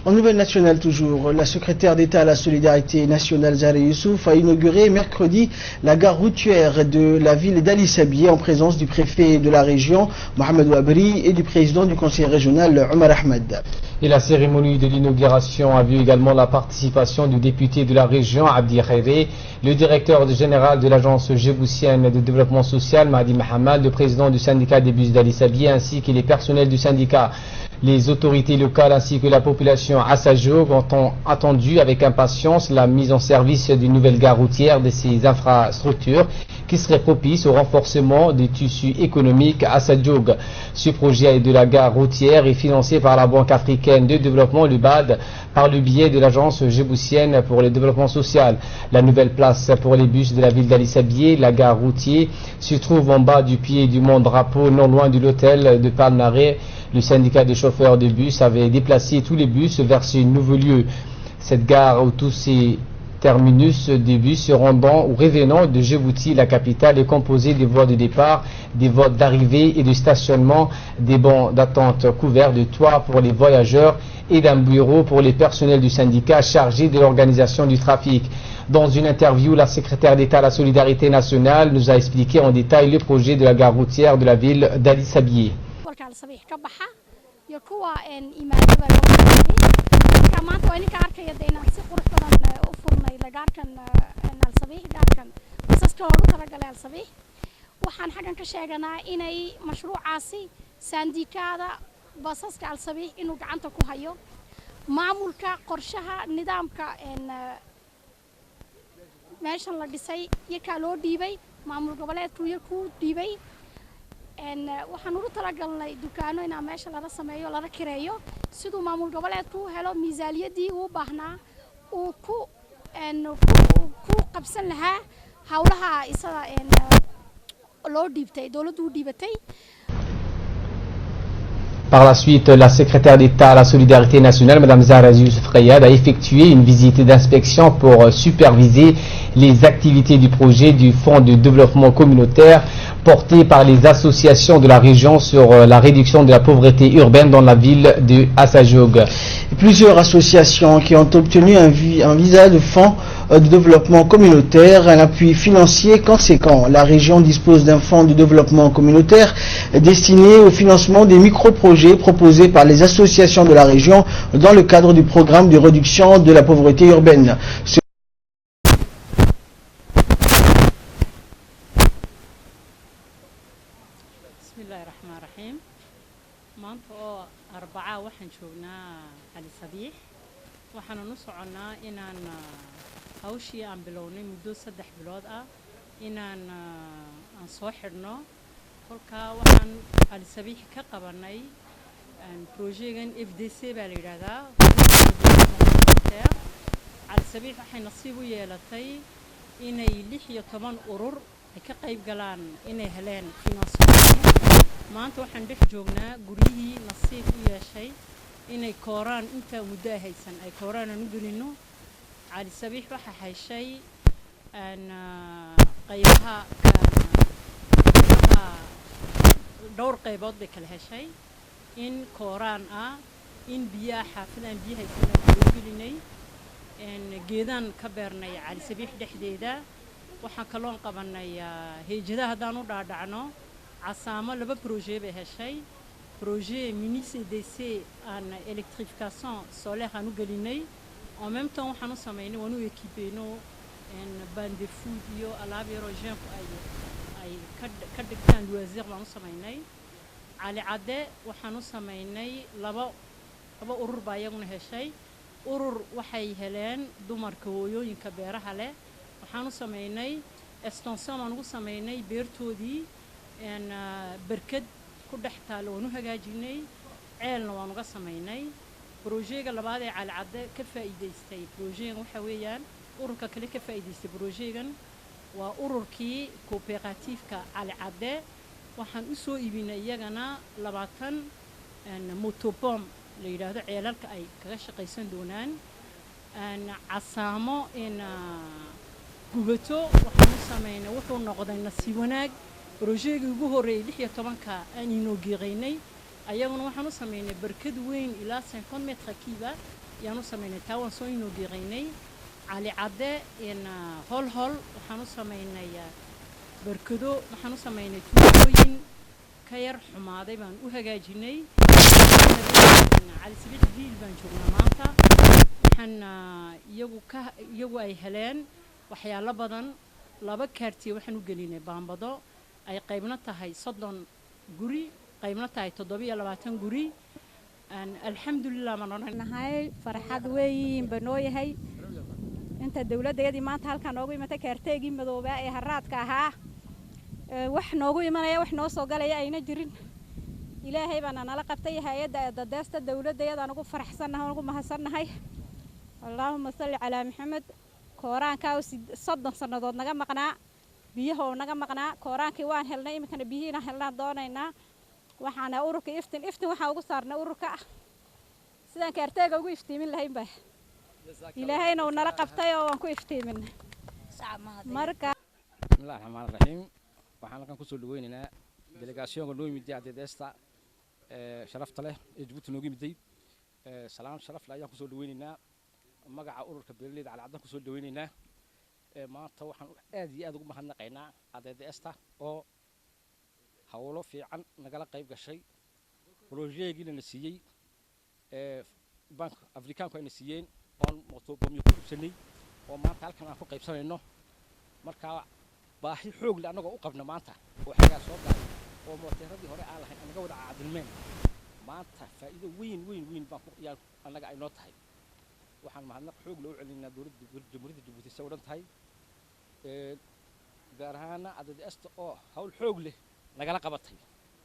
En nouvelle nationale toujours, la secrétaire d'État à la solidarité nationale Zahra Youssouf a inauguré mercredi la gare routière de la ville d'Ali Sabieh en présence du préfet de la région Mohamed Ouabri et du président du conseil régional Omar Ahmed. Et la cérémonie de l'inauguration a vu également la participation du député de la région Abdi Khairé, le directeur général de l'agence djiboutienne de développement social Mahdi Mohamed, le président du syndicat des bus d'Ali Sabieh ainsi que les personnels du syndicat. Les autorités locales ainsi que la population Assajoug ont attendu avec impatience la mise en service d'une nouvelle gare routière de ces infrastructures qui serait propice au renforcement du tissu économique à Assajoug. Ce projet de la gare routière est financé par la Banque africaine de développement, le BAD, par le biais de l'agence djiboutienne pour le développement social. La nouvelle place pour les bus de la ville d'Ali Sabieh, la gare routière, se trouve en bas du pied du mont Drapeau, non loin de l'hôtel de Palmarès. Le syndicat des chauffeurs de bus avait déplacé tous les bus vers ce nouveau lieu. Cette gare où tous ces terminus des bus se rendant ou revenant de Djibouti, la capitale, est composée des voies de départ, des voies d'arrivée et de stationnement, des bancs d'attente couverts de toits pour les voyageurs et d'un bureau pour les personnels du syndicat chargés de l'organisation du trafic. Dans une interview, la secrétaire d'État à la solidarité nationale nous a expliqué en détail le projet de la gare routière de la ville d'Ali Sabieh. waxaan xagan ka sheeganaa inay mashruucaasi saandikaada basaska Al Sabiih inuu gacanta ku hayo maamulka qorshaha nidaamka meeshan la dhisay iyaga loo dhiibay maamul goboleedku ku dhiibay waxaan ugu talagalnay dukaano in meesha laga sameeyo laga kireeyo sidoo maamul goboleedku helo miisaaniyadii uu baahnaa uu ku qabsan lahaa hawlaha isada loo dhiibtay dawladdu u dhiibatay. Par la suite, la secrétaire d'État à la solidarité nationale, Mme Zahra Youssouf Rayad, a effectué une visite d'inspection pour superviser les activités du projet du Fonds de développement communautaire porté par les associations de la région sur la réduction de la pauvreté urbaine dans la ville de Assajoug. Plusieurs associations qui ont obtenu un visa de fonds de développement communautaire, un appui financier conséquent. La région dispose d'un fonds de développement communautaire destiné au financement des micro-projets proposés par les associations de la région dans le cadre du programme de réduction de la pauvreté urbaine. Bismillahirrahmanirrahim. Maanta oo Arbacaa waxaan joognaa Ali Sabiih. Waxaan u soconaa inaan hawshii aan bilownay muddo 3 bilood ah inaan soo xidhno. Kolka waxaan Ali Sabiih ka qabanay projectgan FDC baa la yiraahdaa. Ali Sabiih waxay nasiib u yeelatay inay 16 urur ay ka qayb galaan inay heleen financement. maanta waxaan dhex joognaa guriyihii nasiib u yeeshay inay kooraan inta muddo haysan ay kooraan u gelino. Ali Sabiih waxa hayshay qaybaha dhowr qaybood bay kala heshay in kooraan ah in biyaha xaafidan biyaha haysan u gelinay geedaan ka beernay Ali Sabiih dhexdeeda. waxaan kaloon qabanay heejadaha hadaan u dhaadhacno عصامة لبا بروجي بهالشيء بروجي ميني CDC عن électrification solaire هنو قليني en même temps حنو سميني ونو يكيبينو ان باند فوديو ألابي روجين أي كد كان لوزير وانو سميني على عادة وحنو سميني لبا أورور بايعون هالشيء أورور وحي هلين دمر كويو ينكبره هلا وحنو سميني استنسان وانو سميني بيرتودي ان بركد كل حتى لو نهجاجيني عيلنا وانو سميني بروجيga labaad ee Al Cadde ka faa'iideystay borojeegan waxa weeyaan ururka kale ka faa'iideystay borojeegan waa ururkii cooperative-ka Al Cadde waxaan u soo iibinay iyagana 20 motopom la yiraahdo ceelalka ay kaga shaqeysan doonaan casaamo in gubato waxaan u sameeynay wuxuu noqday nasiib wanaag borojeegii ugu horeeyay 16ka aan inoo geeynay ayaguna waxaan u sameeynay barkad weyn ilaa 50 meter kiiba yaanu sameynay taa waan soo inoo diiqaynay cali cadde hol waxaan u sameynay barkado waxaan u sameynay tuulooyin ka yar xumaaday baan u hagaajinay cali sabiix diil baan joognaa maanta waxaan iyagu ay heleen waxyaalo badan laba kaartiye waxaan u gelinay baambado ay qaybna tahay 30 guri qaybna tahay 720 guri alxamdulilah ma nahay farxad weyn banoo yahay inta dawladdeedii maanta halka noogu imatay kaarteegii madooba ee haraadka ahaa wax noogu imanaya wax noo soo galaya ayna jirin ilaahay baan nala qabtay hay'adda dadeesta dawladdeeda anagu faraxsanahay anagu mahadsannahay allahumma salli ala muhammad kooraanka 30 sanadood naga maqnaa biyaha naga maqnaa kooraankii waan helnay imikana biyihiina helnaa doonaynaa waxaana ururka iftiin waxa ugu saarnaa ururka sidaan kaarteega ugu iftiimin lahayn baa ilaahayna uu nala qabtay oo aan ku iftiimin marka bismillaahir rahmaanir rahiim waxaan halkan ku soo dhaweynaynaa delegaasyoonka noo yimid deedeesta sharafta leh ee Djibouti noogu yimid salaan sharaf leh ayaan ku soo dhaweynaynaa magaca ururka beeraleyda cali caddan ku soo dhaweynaynaa maanta waxaan aad iyo aad ugu mahadnaqaynaa deedeesta oo hawlo fiican nagala qayb gashay projectkiina la siiyay bank afrikaanku ayna siiyeen oon mootoboomiyo ku iibsanay oo maanta halkan aan ku qaybsanayno marka baahi xoog leh anagoo u qabna maanta oo xagaa soo gaaray oo mooteeradii hore aan lahayn anaga wada caadilmeen maanta faa'iido weyn baan ku iyaan anaga ay noo tahay waxaan mahadnaq xoog loo celinaa dowladda jamhuuriyadda Djibouti soo dhan tahay gaar ahaan adeegyada oo hawl xoog leh nagala qabatay